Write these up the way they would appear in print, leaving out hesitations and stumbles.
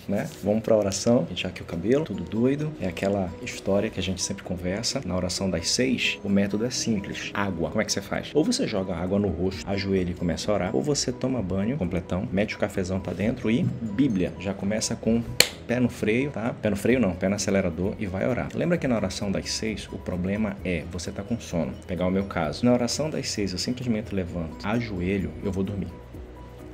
né? Vamos para a oração, pentear aqui o cabelo, tudo doido. É aquela história que a gente sempre conversa. Na oração das 6, o método é simples. Água. Como é que você faz? Ou você joga água no rosto, ajoelha e começa a orar, ou você toma banho completão, mete o cafezão para dentro e Bíblia. Já começa com pé no freio, tá? Pé no freio não, pé no acelerador e vai orar. Lembra que na oração das 6, o problema é você tá com sono. Vou pegar o meu caso. Na oração das 6, eu simplesmente levanto, ajoelho, eu vou dormir.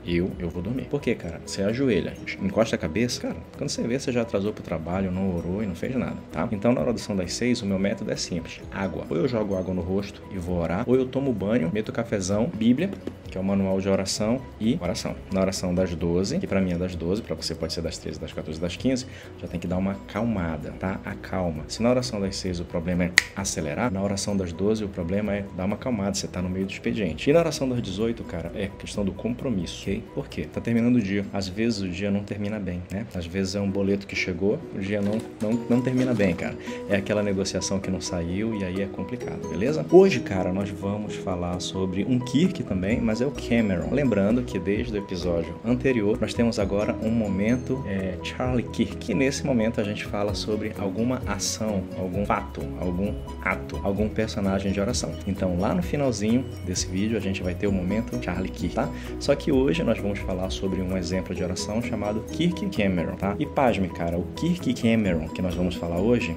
Eu vou dormir. Por quê, cara? Você ajoelha, encosta a cabeça, cara, quando você vê, você já atrasou pro trabalho, não orou e não fez nada, tá? Então, na oração das 6, o meu método é simples. Água. Ou eu jogo água no rosto e vou orar, ou eu tomo banho, meto o cafezão, Bíblia, que é o manual de oração, e oração. Na oração das 12, que pra mim é das 12, pra você pode ser das 13, das 14, das 15, já tem que dar uma acalmada, tá? Acalma. Se na oração das 6 o problema é acelerar, na oração das 12 o problema é dar uma acalmada, você tá no meio do expediente. E na oração das 18, cara, é questão do compromisso, ok? Por quê? Tá terminando o dia. Às vezes o dia não termina bem, né? Às vezes é um boleto que chegou, o dia não termina bem, cara. É aquela negociação que não saiu e aí é complicado, beleza? Hoje, cara, nós vamos falar sobre um Kirk também, mas é o Cameron. Lembrando que desde o episódio anterior, nós temos agora um momento Charlie Kirk. E nesse momento a gente fala sobre alguma ação, algum fato, algum ato, algum personagem de oração. Então lá no finalzinho desse vídeo a gente vai ter o momento Charlie Kirk, tá? Só que hoje nós vamos falar sobre um exemplo de oração chamado Kirk Cameron, tá? E pasme, cara, o Kirk Cameron que nós vamos falar hoje,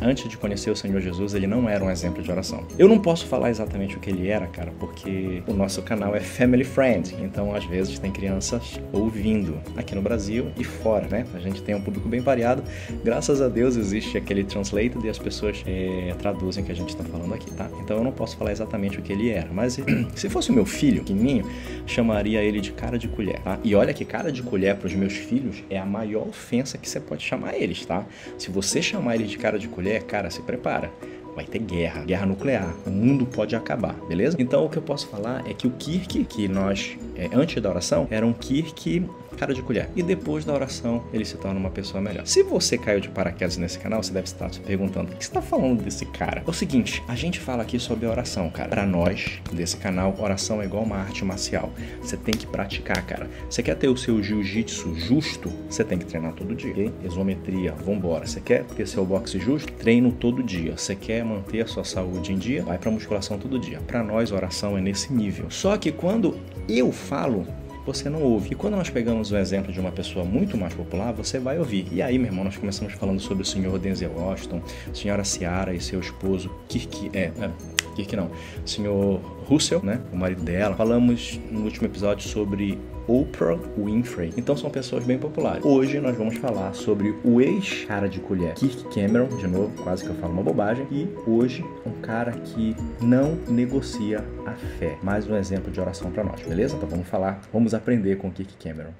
antes de conhecer o Senhor Jesus, ele não era um exemplo de oração. Eu não posso falar exatamente o que ele era, cara, porque o nosso canal é Family Friend, então às vezes tem crianças ouvindo aqui no Brasil e fora, né? A gente tem um público bem variado, graças a Deus existe aquele translated e as pessoas traduzem o que a gente está falando aqui, tá? Então eu não posso falar exatamente o que ele era, mas se fosse o meu filho, pequenininho, chamaria ele de cara de colher, tá? E olha que cara de colher para os meus filhos é a maior ofensa que você pode chamar eles, tá? Se você chamar ele de cara de colher, cara, se prepara. Vai ter guerra nuclear, o mundo pode acabar, beleza? Então o que eu posso falar é que o Kirk, que nós, antes da oração, era um Kirk cara de colher. E depois da oração, ele se torna uma pessoa melhor. Se você caiu de paraquedas nesse canal, você deve estar se perguntando, o que você está falando desse cara? É o seguinte, a gente fala aqui sobre a oração, cara. Para nós, desse canal, oração é igual uma arte marcial. Você tem que praticar, cara. Você quer ter o seu jiu-jitsu justo? Você tem que treinar todo dia, ok? Isometria, vambora. Você quer ter seu boxe justo? Treino todo dia. Você quer manter a sua saúde em dia? Vai pra musculação todo dia. Para nós, oração é nesse nível. Só que quando eu falo, você não ouve. E quando nós pegamos o exemplo de uma pessoa muito mais popular, você vai ouvir. E aí, meu irmão, nós começamos falando sobre o senhor Denzel Washington, senhora Ciara e seu esposo Kirk não, senhor Russell, né, o marido dela. Falamos no último episódio sobre Oprah Winfrey. Então são pessoas bem populares. Hoje nós vamos falar sobre o ex-cara de colher, Kirk Cameron, de novo, quase que eu falo uma bobagem. E hoje, um cara que não negocia a fé. Mais um exemplo de oração para nós, beleza? Então vamos aprender com Kirk Cameron.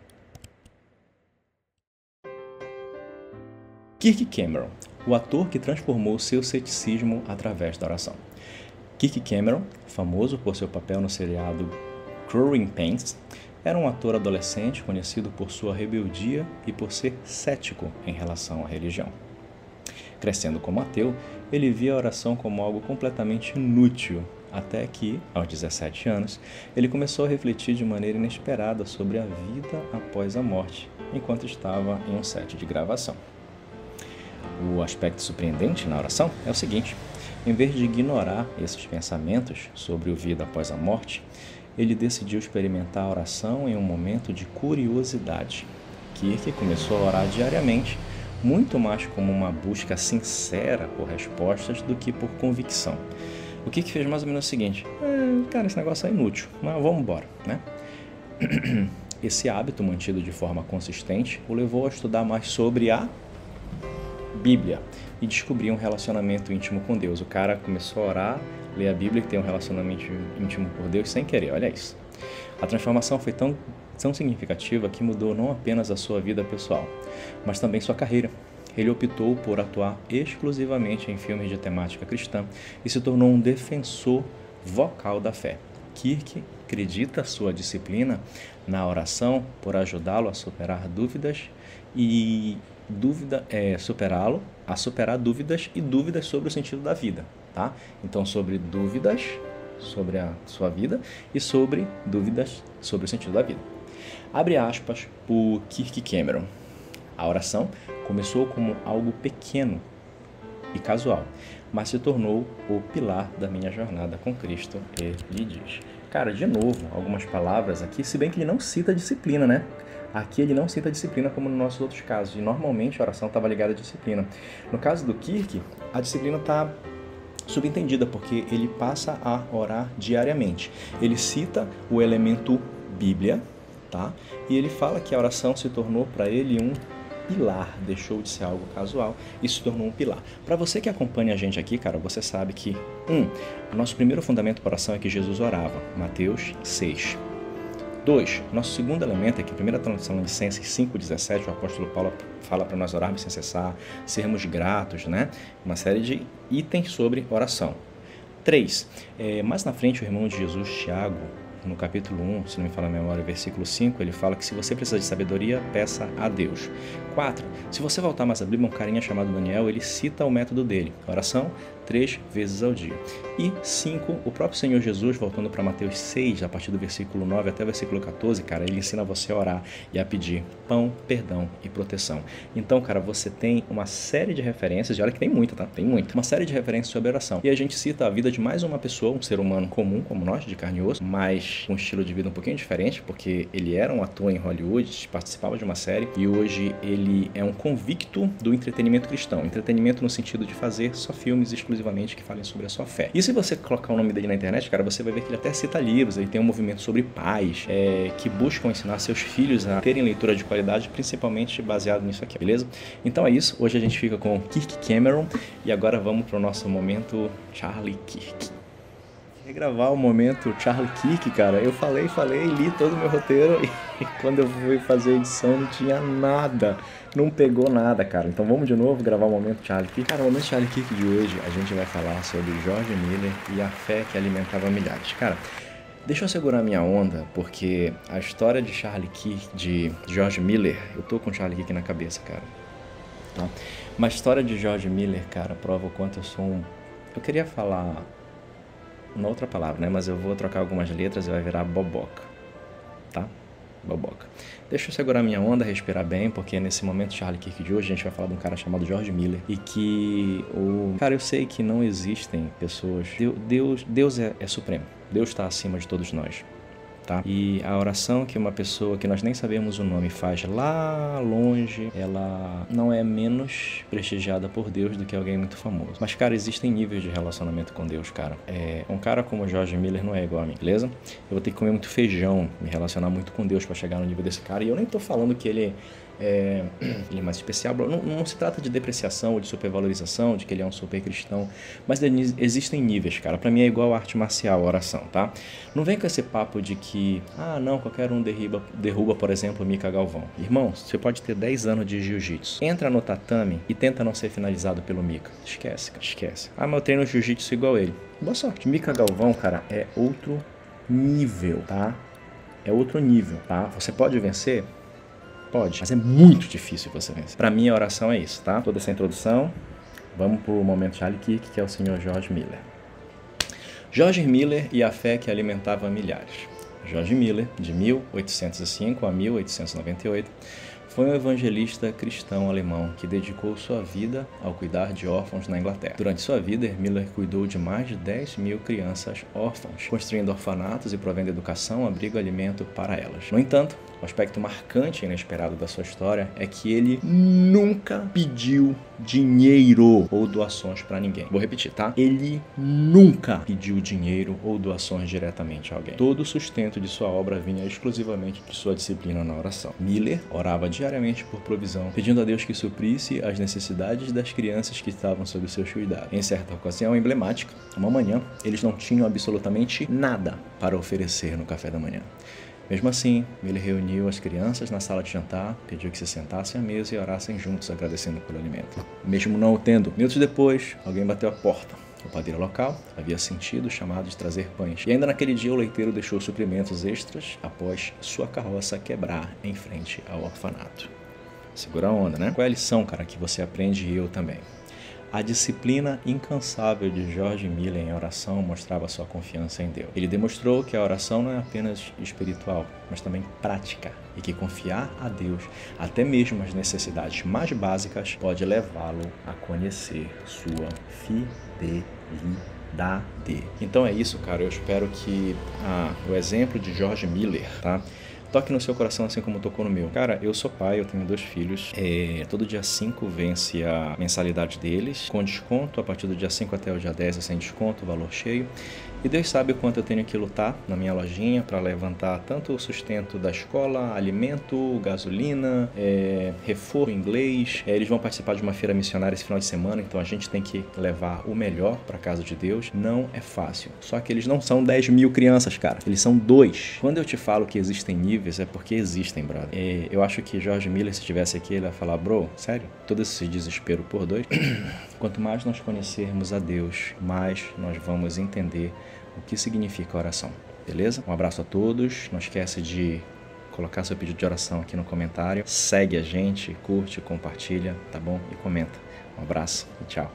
Kirk Cameron, o ator que transformou seu ceticismo através da oração. Kirk Cameron, famoso por seu papel no seriado Growing Pains, era um ator adolescente conhecido por sua rebeldia e por ser cético em relação à religião. Crescendo como ateu, ele via a oração como algo completamente inútil, até que, aos 17 anos, ele começou a refletir de maneira inesperada sobre a vida após a morte, enquanto estava em um set de gravação. O aspecto surpreendente na oração é o seguinte: em vez de ignorar esses pensamentos sobre o vida após a morte, ele decidiu experimentar a oração em um momento de curiosidade. Kirk começou a orar diariamente, muito mais como uma busca sincera por respostas do que por convicção. O Kirk fez mais ou menos o seguinte: cara, esse negócio é inútil, mas vamos embora, né? Esse hábito, mantido de forma consistente, o levou a estudar mais sobre a Bíblia e descobrir um relacionamento íntimo com Deus. O cara começou a orar, ler a Bíblia e ter um relacionamento íntimo por Deus sem querer, olha isso. A transformação foi tão significativa que mudou não apenas a sua vida pessoal, mas também sua carreira. Ele optou por atuar exclusivamente em filmes de temática cristã e se tornou um defensor vocal da fé. Kirk acredita sua disciplina na oração por ajudá-lo a superar dúvidas e superá-lo a superar dúvidas e dúvidas sobre o sentido da vida, tá? Então, sobre dúvidas sobre a sua vida e sobre dúvidas sobre o sentido da vida. Abre aspas, o Kirk Cameron. A oração começou como algo pequeno e casual, mas se tornou o pilar da minha jornada com Cristo, ele diz. Cara, de novo, algumas palavras aqui, se bem que ele não cita disciplina, né? Aqui ele não cita disciplina como nos nossos outros casos, e normalmente a oração estava ligada à disciplina. No caso do Kirk, a disciplina está subentendida, porque ele passa a orar diariamente. Ele cita o elemento Bíblia, tá? E ele fala que a oração se tornou para ele um pilar, deixou de ser algo casual e se tornou um pilar. Para você que acompanha a gente aqui, cara, você sabe que o nosso primeiro fundamento para oração é que Jesus orava, Mateus 6. 2. Nosso segundo elemento é que a primeira Tessalonicenses 5,17, o apóstolo Paulo fala para nós orarmos sem cessar, sermos gratos, né? Uma série de itens sobre oração. 3. Mais na frente, o irmão de Jesus, Tiago, no capítulo 1, se não me falha a memória, versículo 5, ele fala que se você precisa de sabedoria, peça a Deus. 4. Se você voltar mais a Bíblia, um carinha chamado Daniel, ele cita o método dele, oração 3 vezes ao dia. E 5, o próprio Senhor Jesus, voltando para Mateus 6, a partir do versículo 9 até o versículo 14, cara, ele ensina você a orar e a pedir pão, perdão e proteção. Então, cara, você tem uma série de referências, e olha que tem muita, tá? Tem muita. Uma série de referências sobre oração. E a gente cita a vida de mais uma pessoa, um ser humano comum, como nós, de carne e osso, mas com um estilo de vida um pouquinho diferente, porque ele era um ator em Hollywood, participava de uma série, e hoje ele é um convicto do entretenimento cristão. Entretenimento no sentido de fazer só filmes exclusivamente que falem sobre a sua fé. E se você colocar o nome dele na internet, cara, você vai ver que ele até cita livros, ele tem um movimento sobre pais, que buscam ensinar seus filhos a terem leitura de qualidade, principalmente baseado nisso aqui, beleza? Então é isso, hoje a gente fica com Kirk Cameron, e agora vamos para o nosso momento Charlie Kirk. Regravar o momento Charlie Kirk, cara, eu falei, li todo o meu roteiro e quando eu fui fazer a edição não tinha nada, não pegou nada, cara. Então vamos de novo gravar o momento Charlie Kirk. Cara, o momento Charlie Kirk de hoje a gente vai falar sobre George Miller e a fé que alimentava milhares. Cara, deixa eu segurar minha onda, porque a história de Charlie Kirk, de George Miller, eu tô com Charlie Kirk na cabeça, cara. Tá? Mas a história de George Miller, cara, prova o quanto eu sou um... Eu queria falar uma outra palavra, né? Mas eu vou trocar algumas letras e vai virar boboca, tá? Boboca. Deixa eu segurar minha onda, respirar bem, porque nesse momento Charlie Kirk de hoje a gente vai falar de um cara chamado George Miller e que Cara, eu sei que não existem pessoas... Deus é supremo. Deus está acima de todos nós. Tá? E a oração que uma pessoa que nós nem sabemos o nome faz lá longe, ela não é menos prestigiada por Deus do que alguém muito famoso. Mas, cara, existem níveis de relacionamento com Deus, cara. Um cara como o George Miller não é igual a mim, beleza? Eu vou ter que comer muito feijão, me relacionar muito com Deus para chegar no nível desse cara. E eu nem tô falando que ele é mais especial. Não se trata de depreciação ou de supervalorização, de que ele é um super cristão, mas existem níveis, cara. Pra mim é igual a arte marcial, a oração, tá? Não vem com esse papo de que, não, qualquer um derruba, por exemplo, o Mika Galvão. Irmão, você pode ter 10 anos de jiu-jitsu, entra no tatame e tenta não ser finalizado pelo Mika. Esquece, cara, esquece. Mas eu treino jiu-jitsu igual ele. Boa sorte. Mika Galvão, cara, é outro nível, tá? É outro nível, tá? Você pode vencer? Pode, mas é muito difícil você vencer. Pra mim a oração é isso, tá? Toda essa introdução, vamos pro momento Charlie Kirk, que é o senhor George Miller. George Miller e a fé que alimentava milhares. George Miller, de 1805 a 1898, foi um evangelista cristão alemão que dedicou sua vida ao cuidar de órfãos na Inglaterra. Durante sua vida, Miller cuidou de mais de 10 mil crianças órfãs, construindo orfanatos e provendo educação, abrigo e alimento para elas. No entanto, o aspecto marcante e inesperado da sua história é que ele nunca pediu dinheiro ou doações para ninguém. Vou repetir, tá? Ele nunca pediu dinheiro ou doações diretamente a alguém. Todo o sustento de sua obra vinha exclusivamente de sua disciplina na oração. Miller orava diariamente por provisão, pedindo a Deus que suprisse as necessidades das crianças que estavam sob seus cuidados. Em certa ocasião emblemática, uma manhã, eles não tinham absolutamente nada para oferecer no café da manhã. Mesmo assim, Miller reuniu as crianças na sala de jantar, pediu que se sentassem à mesa e orassem juntos, agradecendo pelo alimento. Mesmo não o tendo, minutos depois, alguém bateu a porta. O padeiro local havia sentido o chamado de trazer pães. E ainda naquele dia o leiteiro deixou suprimentos extras após sua carroça quebrar em frente ao orfanato. Segura a onda, né? Qual é a lição, cara, que você aprende e eu também? A disciplina incansável de George Miller em oração mostrava sua confiança em Deus. Ele demonstrou que a oração não é apenas espiritual, mas também prática, e que confiar a Deus, até mesmo as necessidades mais básicas, pode levá-lo a conhecer sua fidelidade. Então é isso, cara. Eu espero que o exemplo de George Miller, tá? Toque no seu coração assim como tocou no meu. Cara, eu sou pai, eu tenho 2 filhos. Todo dia 5 vence a mensalidade deles, com desconto. A partir do dia 5 até o dia 10 é sem desconto, valor cheio. E Deus sabe o quanto eu tenho que lutar na minha lojinha para levantar tanto o sustento da escola, alimento, gasolina, reforço inglês. Eles vão participar de uma feira missionária esse final de semana, então a gente tem que levar o melhor para a casa de Deus. Não é fácil. Só que eles não são 10 mil crianças, cara. Eles são 2. Quando eu te falo que existem níveis, é porque existem, brother. Eu acho que George Miller, se estivesse aqui, ele ia falar, bro, sério? Todo esse desespero por 2? Quanto mais nós conhecermos a Deus, mais nós vamos entender o que significa oração, beleza? Um abraço a todos, não esquece de colocar seu pedido de oração aqui no comentário, segue a gente, curte, compartilha, tá bom? E comenta. Um abraço e tchau.